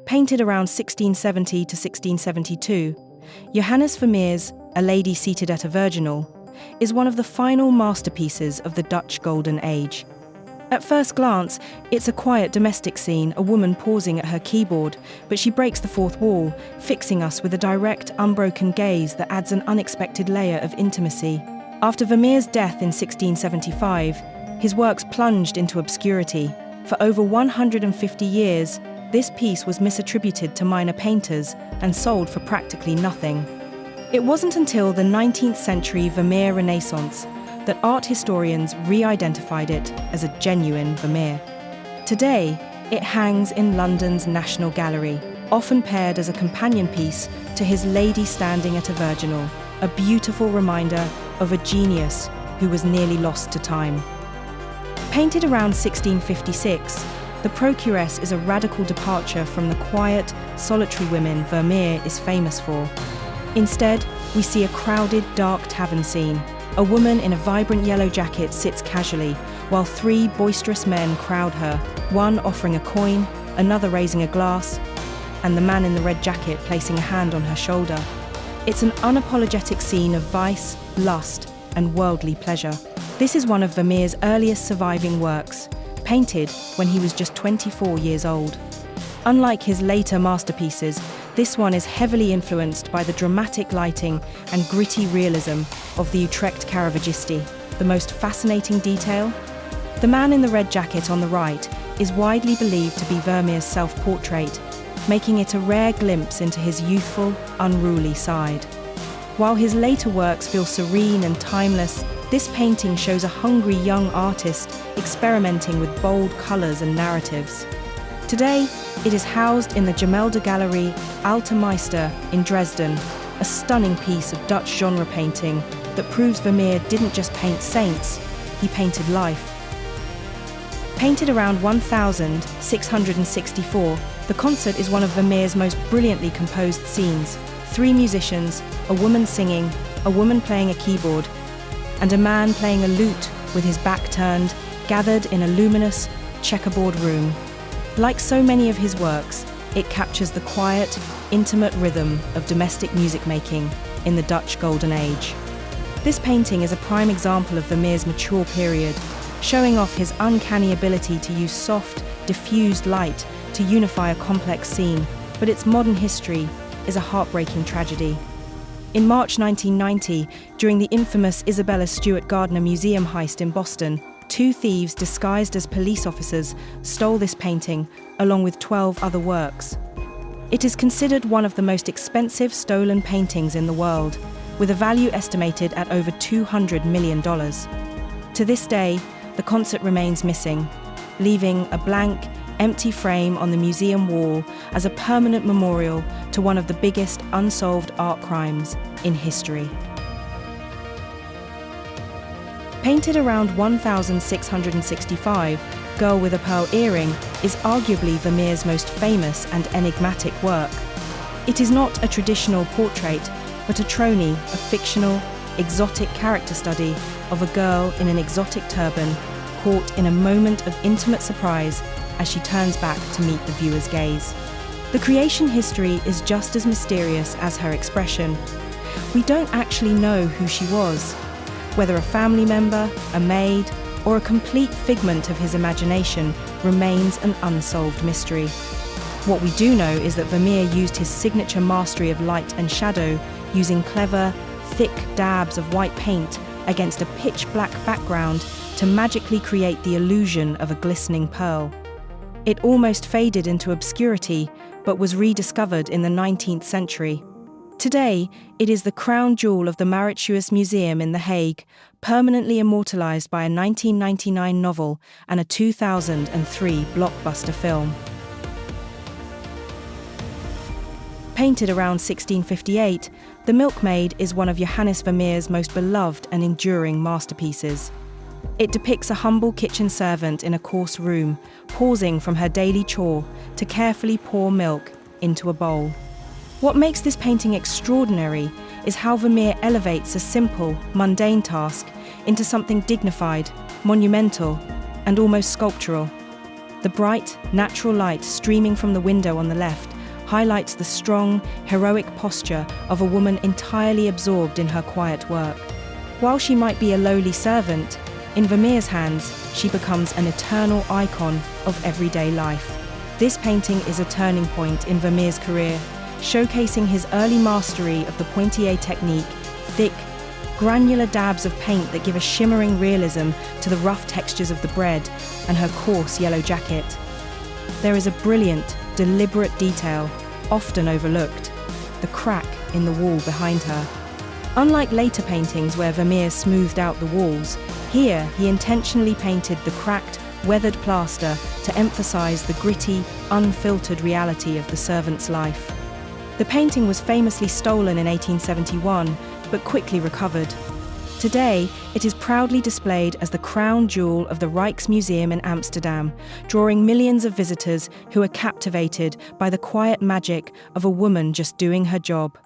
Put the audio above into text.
Painted around 1670 to 1672, Johannes Vermeer's A Lady Seated at a Virginal is one of the final masterpieces of the Dutch Golden Age. At first glance, it's a quiet domestic scene, a woman pausing at her keyboard, but she breaks the fourth wall, fixing us with a direct, unbroken gaze that adds an unexpected layer of intimacy. After Vermeer's death in 1675, his works plunged into obscurity. For over 150 years, this piece was misattributed to minor painters and sold for practically nothing. It wasn't until the 19th century Vermeer Renaissance that art historians re-identified it as a genuine Vermeer. Today, it hangs in London's National Gallery, often paired as a companion piece to his Lady Standing at a Virginal, a beautiful reminder of a genius who was nearly lost to time. Painted around 1656, the Procuress is a radical departure from the quiet, solitary women Vermeer is famous for. Instead, we see a crowded, dark tavern scene. A woman in a vibrant yellow jacket sits casually, while three boisterous men crowd her, one offering a coin, another raising a glass, and the man in the red jacket placing a hand on her shoulder. It's an unapologetic scene of vice, lust, and worldly pleasure. This is one of Vermeer's earliest surviving works, painted when he was just 24 years old. Unlike his later masterpieces, this one is heavily influenced by the dramatic lighting and gritty realism of the Utrecht Caravaggiste. The most fascinating detail? The man in the red jacket on the right is widely believed to be Vermeer's self-portrait, making it a rare glimpse into his youthful, unruly side. While his later works feel serene and timeless, this painting shows a hungry young artist experimenting with bold colours and narratives. Today, it is housed in the Gemäldegalerie Alte Meister in Dresden, a stunning piece of Dutch genre painting that proves Vermeer didn't just paint saints, he painted life. Painted around 1664, the concert is one of Vermeer's most brilliantly composed scenes. Three musicians, a woman singing, a woman playing a keyboard, and a man playing a lute with his back turned, gathered in a luminous, checkerboard room. Like so many of his works, it captures the quiet, intimate rhythm of domestic music making in the Dutch Golden Age. This painting is a prime example of Vermeer's mature period, showing off his uncanny ability to use soft, diffused light to unify a complex scene, but its modern history is a heartbreaking tragedy. In March 1990, during the infamous Isabella Stewart Gardner Museum heist in Boston, two thieves disguised as police officers stole this painting, along with 12 other works. It is considered one of the most expensive stolen paintings in the world, with a value estimated at over $200 million. To this day, the concert remains missing, leaving a blank, empty frame on the museum wall as a permanent memorial to one of the biggest unsolved art crimes in history. Painted around 1665, Girl with a Pearl Earring is arguably Vermeer's most famous and enigmatic work. It is not a traditional portrait, but a trony, a fictional, exotic character study of a girl in an exotic turban, caught in a moment of intimate surprise as she turns back to meet the viewer's gaze. The creation history is just as mysterious as her expression. We don't actually know who she was, whether a family member, a maid, or a complete figment of his imagination remains an unsolved mystery. What we do know is that Vermeer used his signature mastery of light and shadow, using clever, thick dabs of white paint against a pitch-black background to magically create the illusion of a glistening pearl. It almost faded into obscurity, but was rediscovered in the 19th century. Today, it is the crown jewel of the Mauritshuis Museum in The Hague, permanently immortalized by a 1999 novel and a 2003 blockbuster film. Painted around 1658, The Milkmaid is one of Johannes Vermeer's most beloved and enduring masterpieces. It depicts a humble kitchen servant in a coarse room, pausing from her daily chore to carefully pour milk into a bowl. What makes this painting extraordinary is how Vermeer elevates a simple, mundane task into something dignified, monumental, and almost sculptural. The bright, natural light streaming from the window on the left highlights the strong, heroic posture of a woman entirely absorbed in her quiet work. While she might be a lowly servant, in Vermeer's hands, she becomes an eternal icon of everyday life. This painting is a turning point in Vermeer's career, showcasing his early mastery of the pointillé technique, thick, granular dabs of paint that give a shimmering realism to the rough textures of the bread and her coarse yellow jacket. There is a brilliant, deliberate detail, often overlooked, the crack in the wall behind her. Unlike later paintings where Vermeer smoothed out the walls, here he intentionally painted the cracked, weathered plaster to emphasize the gritty, unfiltered reality of the servant's life. The painting was famously stolen in 1871, but quickly recovered. Today, it is proudly displayed as the crown jewel of the Rijksmuseum in Amsterdam, drawing millions of visitors who are captivated by the quiet magic of a woman just doing her job.